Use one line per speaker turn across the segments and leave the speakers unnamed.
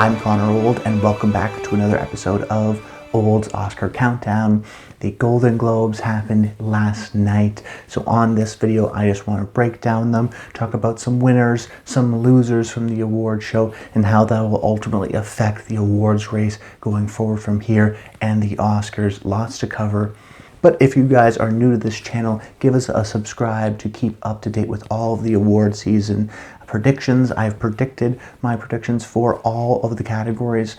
I'm Connor Old, and welcome back to another episode of Old's Oscar Countdown. The Golden Globes happened last night, so on this video I just want to break down them, talk about some winners, some losers from the award show, and how that will ultimately affect the awards race going forward from here and the Oscars. Lots to cover. But if you guys are new to this channel, give us a subscribe to keep up to date with all of the award season predictions. I've predicted my predictions for all of the categories,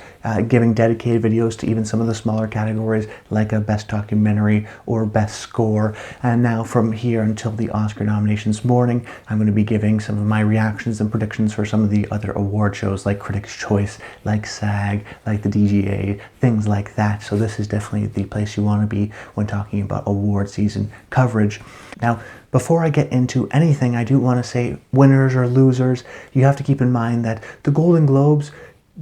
giving dedicated videos to even some of the smaller categories like a Best Documentary or Best Score. And now from here until the Oscar nominations morning, I'm going to be giving some of my reactions and predictions for some of the other award shows like Critics' Choice, like SAG, like the DGA, things like that. So this is definitely the place you want to be when talking about award season coverage. Now, before I get into anything, I do want to say winners or losers, you have to keep in mind that the Golden Globes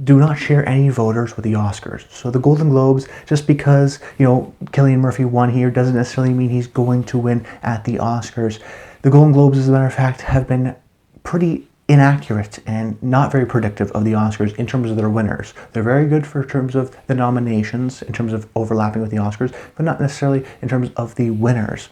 do not share any voters with the Oscars. So the Golden Globes, just because, Cillian Murphy won here doesn't necessarily mean he's going to win at the Oscars. The Golden Globes, as a matter of fact, have been pretty inaccurate and not very predictive of the Oscars in terms of their winners. They're very good in terms of the nominations, in terms of overlapping with the Oscars, but not necessarily in terms of the winners.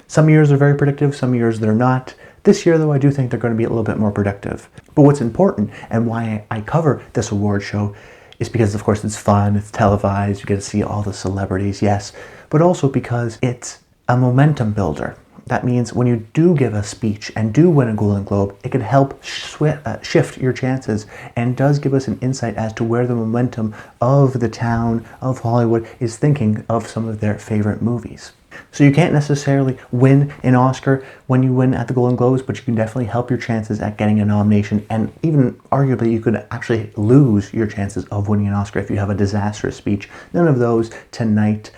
Some years are very predictive, some years they're not. This year, though, I do think they're going to be a little bit more predictive. But what's important, and why I cover this award show, is because, of course, it's fun, it's televised, you get to see all the celebrities, yes, but also because it's a momentum builder. That means when you do give a speech and do win a Golden Globe, it can help shift your chances and does give us an insight as to where the momentum of the town of Hollywood is thinking of some of their favorite movies. So you can't necessarily win an Oscar when you win at the Golden Globes, but you can definitely help your chances at getting a nomination, and even arguably you could actually lose your chances of winning an Oscar if you have a disastrous speech. None of those tonight,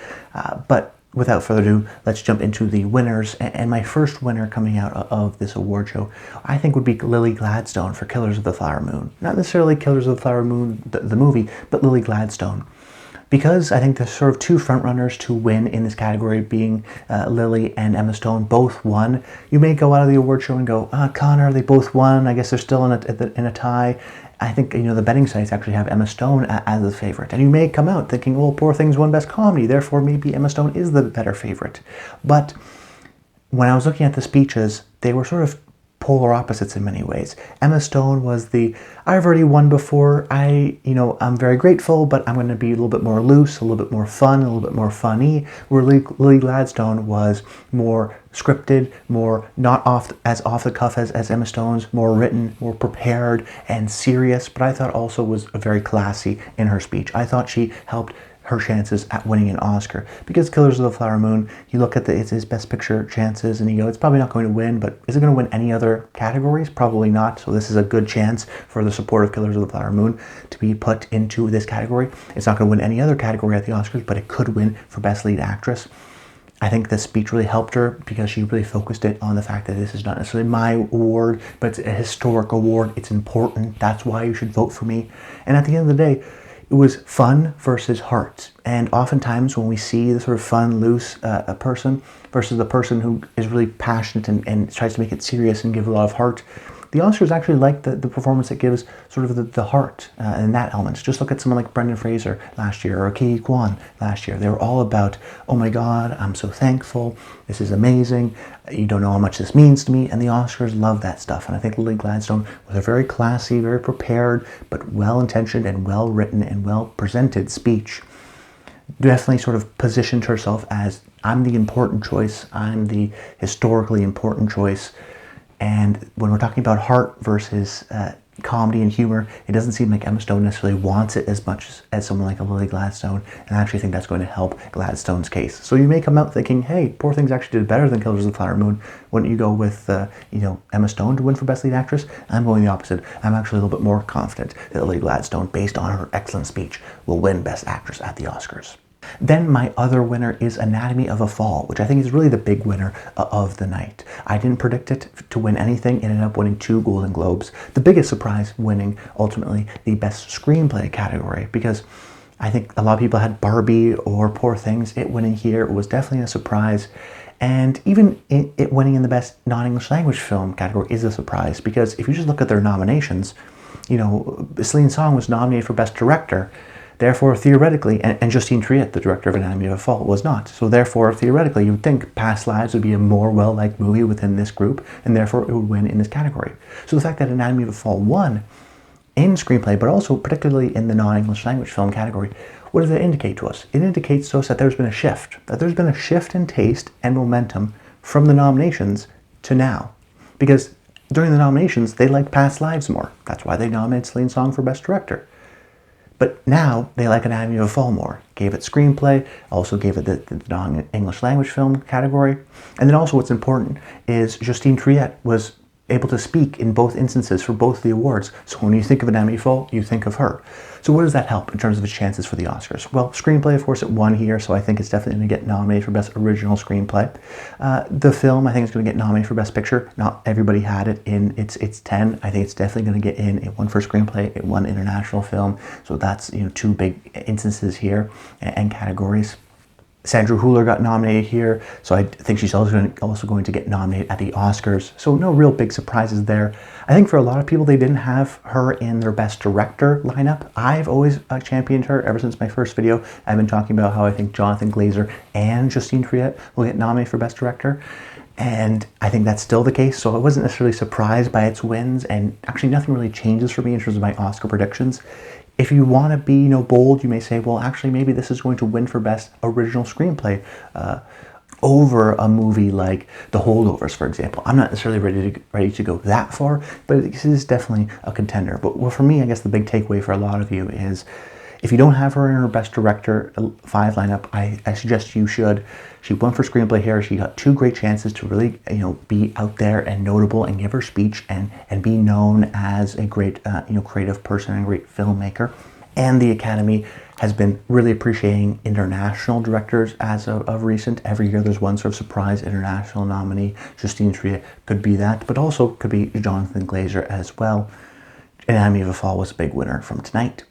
but without further ado, let's jump into the winners. And my first winner coming out of this award show, I think, would be Lily Gladstone for Killers of the Flower Moon. Not necessarily Killers of the Flower Moon, the movie, but Lily Gladstone. Because I think there's sort of two frontrunners to win in this category, being Lily and Emma Stone, both won. You may go out of the award show and go, Connor, they both won. I guess they're still in a tie. I think, the betting sites actually have Emma Stone as the favorite. And you may come out thinking, well, Poor Things won Best Comedy, therefore maybe Emma Stone is the better favorite. But when I was looking at the speeches, they were sort of polar opposites in many ways. Emma Stone was I've already won before, I'm very grateful, but I'm going to be a little bit more loose, a little bit more fun, a little bit more funny, where Lily Gladstone was more scripted, more not as off the cuff as Emma Stone's, more written, more prepared and serious, but I thought also was very classy in her speech. I thought she helped her chances at winning an Oscar. Because Killers of the Flower Moon, you look at it's his Best Picture chances and you go, it's probably not going to win, but is it going to win any other categories? Probably not. So this is a good chance for the support of Killers of the Flower Moon to be put into this category. It's not going to win any other category at the Oscars, but it could win for Best Lead Actress. I think the speech really helped her because she really focused it on the fact that this is not necessarily my award, but it's a historic award. It's important. That's why you should vote for me. And at the end of the day, it was fun versus heart. And oftentimes when we see the sort of fun, loose person versus the person who is really passionate and tries to make it serious and give a lot of heart, the Oscars actually like the performance that gives sort of the heart and that element. Just look at someone like Brendan Fraser last year or Ke Huy Quan last year. They were all about, oh my God, I'm so thankful. This is amazing. You don't know how much this means to me. And the Oscars love that stuff. And I think Lily Gladstone was a very classy, very prepared, but well-intentioned and well-written and well-presented speech. Definitely sort of positioned herself as, I'm the important choice. I'm the historically important choice. And when we're talking about heart versus comedy and humor, it doesn't seem like Emma Stone necessarily wants it as much as someone like a Lily Gladstone, and I actually think that's going to help Gladstone's case. So you may come out thinking, hey, Poor Things actually did better than Killers of the Flower Moon. Wouldn't you go with Emma Stone to win for Best Lead Actress? I'm going the opposite. I'm actually a little bit more confident that Lily Gladstone, based on her excellent speech, will win Best Actress at the Oscars. Then my other winner is Anatomy of a Fall, which I think is really the big winner of the night. I didn't predict it to win anything. It ended up winning 2 Golden Globes. The biggest surprise winning, ultimately, the Best Screenplay category, because I think a lot of people had Barbie or Poor Things. It winning here was definitely a surprise. And even it winning in the Best Non-English Language Film category is a surprise, because if you just look at their nominations, you know, Celine Song was nominated for Best Director. Therefore, theoretically, and Justine Triet, the director of Anatomy of a Fall, was not. So therefore, theoretically, you would think Past Lives would be a more well-liked movie within this group, and therefore it would win in this category. So the fact that Anatomy of a Fall won in screenplay, but also particularly in the non-English language film category, what does that indicate to us? It indicates to us that there's been a shift, in taste and momentum from the nominations to now. Because during the nominations, they liked Past Lives more. That's why they nominated Celine Song for Best Director. But now they like Anatomy of a Fall more. Gave it screenplay, also gave it the non-English language film category. And then also what's important is Justine Triet was able to speak in both instances for both the awards. So when you think of Anatomy of a Fall, you think of her. So what does that help in terms of its chances for the Oscars? Well, screenplay, of course, it won here, so I think it's definitely going to get nominated for Best Original Screenplay. The film, I think, is going to get nominated for Best Picture. Not everybody had it in its 10. I think it's definitely going to get in. It won for screenplay. It won international film. So that's, you know, two big instances here and categories. Sandra Hüller got nominated here, so I think she's also going to get nominated at the Oscars. So no real big surprises there. I think for a lot of people, they didn't have her in their Best Director lineup. I've always championed her ever since my first video. I've been talking about how I think Jonathan Glazer and Justine Triet will get nominated for Best Director. And I think that's still the case, so I wasn't necessarily surprised by its wins, and actually nothing really changes for me in terms of my Oscar predictions. If you want to be, you know, bold, you may say, well, actually, maybe this is going to win for Best Original Screenplay over a movie like The Holdovers, for example. I'm not necessarily ready to go that far, but this is definitely a contender. But well, for me, I guess the big takeaway for a lot of you is, if you don't have her in her Best Director 5 lineup, I suggest you should. She won for screenplay here. She got two great chances to really, you know, be out there and notable and give her speech and be known as a great, you know, creative person and a great filmmaker. And the Academy has been really appreciating international directors as of recent. Every year there's one sort of surprise international nominee. Justine Triet could be that, but also could be Jonathan Glazer as well. Anatomy of a Fall was a big winner from tonight.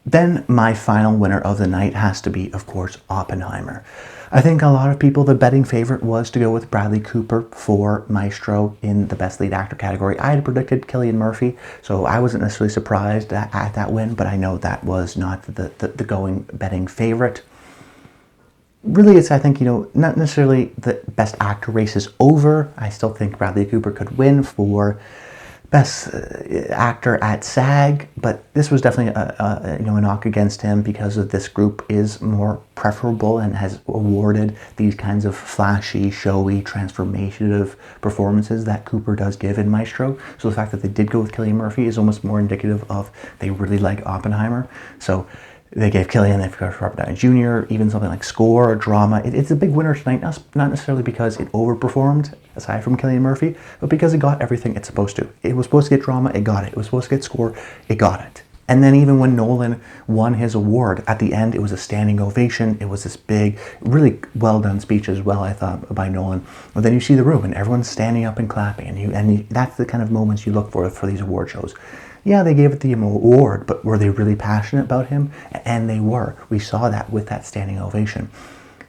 Then my final winner of the night has to be, of course, Oppenheimer. I think a lot of people, the betting favorite was to go with Bradley Cooper for Maestro in the Best Lead Actor category. I had predicted Cillian Murphy, so I wasn't necessarily surprised at that win, but I know that was not the going betting favorite. Really, it's, I think, you know, not necessarily the Best Actor race is over. I still think Bradley Cooper could win for Best Actor at SAG, but this was definitely a knock against him because of this group is more preferable and has awarded these kinds of flashy, showy, transformative performances that Cooper does give in Maestro. So the fact that they did go with Cillian Murphy is almost more indicative of they really like Oppenheimer. So they gave Cillian, they've got Robert Downey Jr., even something like score or drama. It's a big winner tonight, not necessarily because it overperformed, aside from Cillian Murphy, but because it got everything it's supposed to. It was supposed to get drama, it got it. It was supposed to get score, it got it. And then even when Nolan won his award, at the end, it was a standing ovation. It was this big, really well-done speech as well, I thought, by Nolan. But then you see the room, and everyone's standing up and clapping, and that's the kind of moments you look for these award shows. Yeah, they gave it the award, but were they really passionate about him? And they were. We saw that with that standing ovation.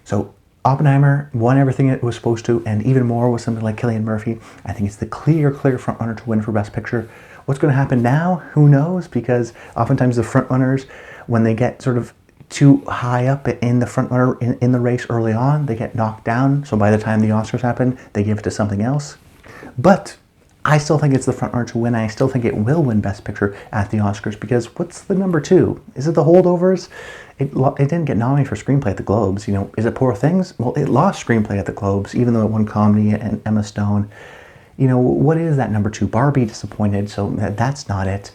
So Oppenheimer won everything it was supposed to, and even more with something like Cillian Murphy. I think it's the clear frontrunner to win for Best Picture. What's going to happen now? Who knows? Because oftentimes the frontrunners, when they get sort of too high up in the frontrunner in the race early on, they get knocked down. So by the time the Oscars happen, they give it to something else. But I still think it's the frontrunner to win. I still think it will win Best Picture at the Oscars, because what's the number 2? Is it The Holdovers? It didn't get nominated for screenplay at the Globes. You know, is it Poor Things? Well, it lost screenplay at the Globes, even though it won comedy and Emma Stone. You know, what is that number 2? Barbie, disappointed, so that's not it.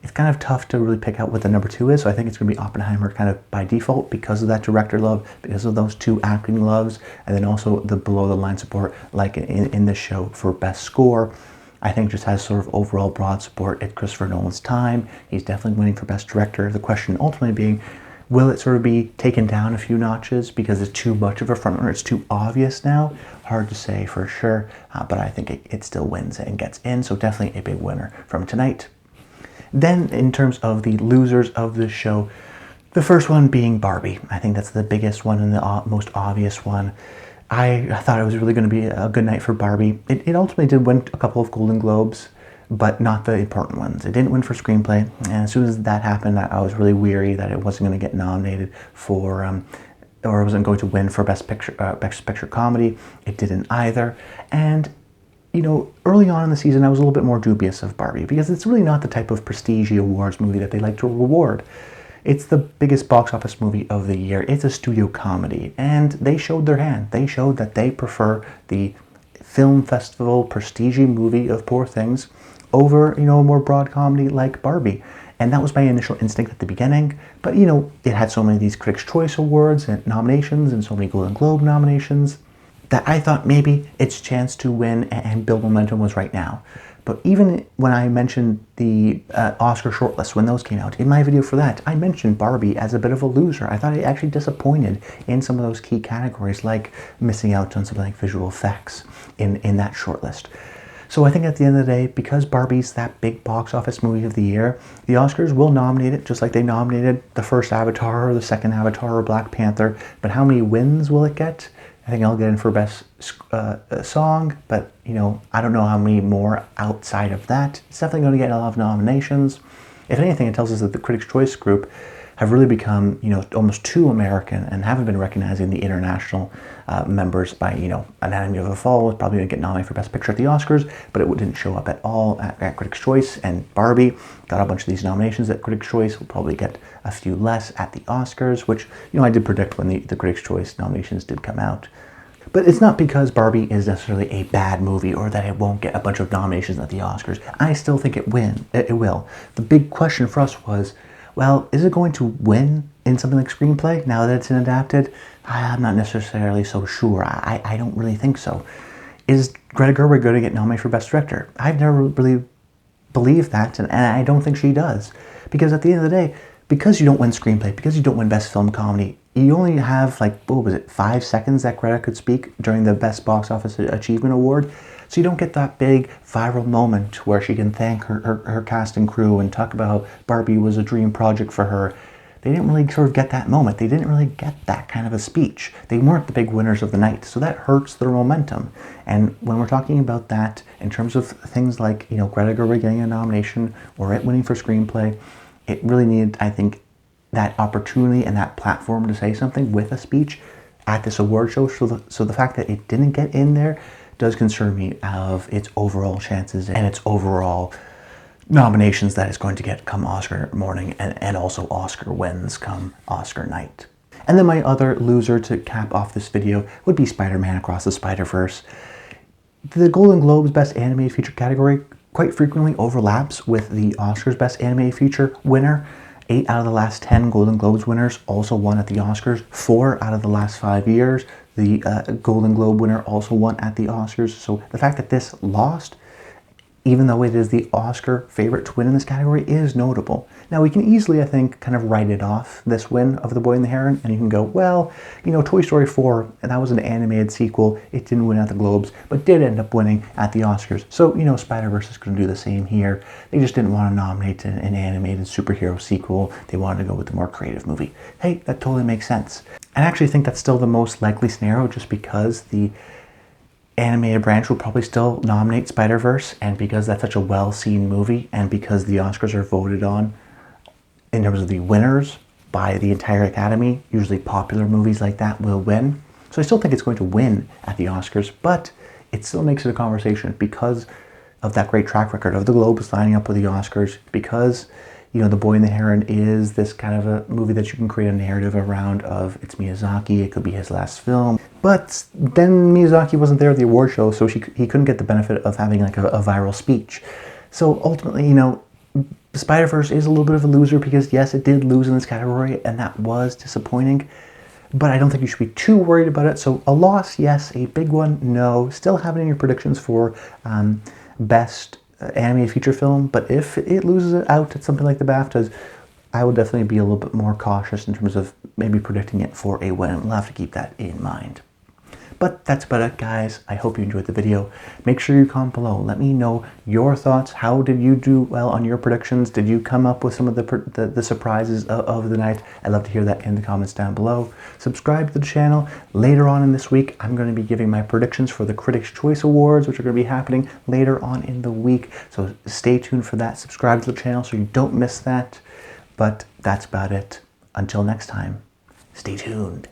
It's kind of tough to really pick out what the number 2 is, so I think it's going to be Oppenheimer kind of by default because of that director love, because of those 2 acting loves, and then also the below-the-line support, like in this show for Best Score. I think just has sort of overall broad support at Christopher Nolan's time. He's definitely winning for Best Director. The question ultimately being, will it sort of be taken down a few notches because it's too much of a frontrunner? It's too obvious now. Hard to say for sure, but I think it still wins and gets in, so definitely a big winner from tonight. Then in terms of the losers of the show, the first one being Barbie. I think that's the biggest one and the most obvious one. I thought it was really going to be a good night for Barbie. It ultimately did win a couple of Golden Globes, but not the important ones. It didn't win for screenplay, and as soon as that happened, I was really weary that it wasn't going to get nominated for, or it wasn't going to win for Best Picture Comedy. It didn't either, and you know, early on in the season, I was a little bit more dubious of Barbie because it's really not the type of prestige awards movie that they like to reward. It's the biggest box office movie of the year. It's a studio comedy, and they showed their hand. They showed that they prefer the film festival prestige movie of Poor Things over, you know, a more broad comedy like Barbie. And that was my initial instinct at the beginning. But, you know, it had so many of these Critics' Choice Awards and nominations and so many Golden Globe nominations that I thought maybe its chance to win and build momentum was right now. But even when I mentioned the Oscar shortlists, when those came out, in my video for that, I mentioned Barbie as a bit of a loser. I thought it actually disappointed in some of those key categories, like missing out on something like visual effects in that shortlist. So I think at the end of the day, because Barbie's that big box office movie of the year, the Oscars will nominate it just like they nominated the first Avatar or the second Avatar or Black Panther. But how many wins will it get? I think I'll get in for Best Song, but, you know, I don't know how many more outside of that. It's definitely going to get a lot of nominations. If anything, it tells us that the Critics' Choice group have really become, you know, almost too American and haven't been recognizing the international members by, you know, Anatomy of a Fall was probably going to get nominated for Best Picture at the Oscars, but it didn't show up at all at Critics' Choice, and Barbie got a bunch of these nominations at Critics' Choice. Will probably get a few less at the Oscars, which, you know, I did predict when the Critics' Choice nominations did come out. But it's not because Barbie is necessarily a bad movie or that it won't get a bunch of nominations at the Oscars. I still think it will. The big question for us was, well, is it going to win in something like screenplay now that it's been adapted? I'm not necessarily so sure. I don't really think so. Is Greta Gerwig going to get nominated for Best Director? I've never really believed that, and I don't think she does. Because at the end of the day, because you don't win screenplay, because you don't win Best Film Comedy, you only have, like, what was it, 5 seconds that Greta could speak during the Best Box Office Achievement Award. So you don't get that big viral moment where she can thank her cast and crew and talk about Barbie was a dream project for her. They didn't really sort of get that moment. They didn't really get that kind of a speech. They weren't the big winners of the night, so that hurts their momentum. And when we're talking about that in terms of things like, you know, Greta Gerwig getting a nomination or it winning for screenplay, it really needed, I think, that opportunity and that platform to say something with a speech at this award show. So the fact that it didn't get in there does concern me of its overall chances and its overall nominations that it's going to get come Oscar morning, and also Oscar wins come Oscar night. And then my other loser to cap off this video would be Spider-Man Across the Spider-Verse. The Golden Globes Best Animated Feature category quite frequently overlaps with the Oscars Best Animated Feature winner. 8 out of the last 10 Golden Globes winners also won at the Oscars. 4 out of the last 5 years, the Golden Globe winner also won at the Oscars. So the fact that this lost, even though it is the Oscar favorite to win in this category, is notable. Now, we can easily, I think, kind of write it off, this win of The Boy and the Heron, and you can go, well, you know, Toy Story 4, and that was an animated sequel. It didn't win at the Globes, but did end up winning at the Oscars. So, you know, Spider-Verse is going to do the same here. They just didn't want to nominate an animated superhero sequel. They wanted to go with the more creative movie. Hey, that totally makes sense. I actually think that's still the most likely scenario, just because the animated branch will probably still nominate Spider-Verse, and because that's such a well-seen movie, and because the Oscars are voted on in terms of the winners by the entire Academy, usually popular movies like that will win. So I still think it's going to win at the Oscars, but it still makes it a conversation because of that great track record of the Globes lining up with the Oscars, because, you know, The Boy and the Heron is this kind of a movie that you can create a narrative around of. It's Miyazaki, it could be his last film. But then Miyazaki wasn't there at the award show, so he couldn't get the benefit of having like a viral speech. So ultimately, you know, Spider-Verse is a little bit of a loser because, yes, it did lose in this category, and that was disappointing. But I don't think you should be too worried about it. So a loss, yes. A big one, no. Still have it in your predictions for best animated feature film. But if it loses it out at something like the BAFTAs, I will definitely be a little bit more cautious in terms of maybe predicting it for a win. We'll have to keep that in mind. But that's about it, guys. I hope you enjoyed the video. Make sure you comment below. Let me know your thoughts. How did you do well on your predictions? Did you come up with some of the surprises of the night? I'd love to hear that in the comments down below. Subscribe to the channel. Later on in this week, I'm going to be giving my predictions for the Critics' Choice Awards, which are going to be happening later on in the week. So stay tuned for that. Subscribe to the channel so you don't miss that. But that's about it. Until next time, stay tuned.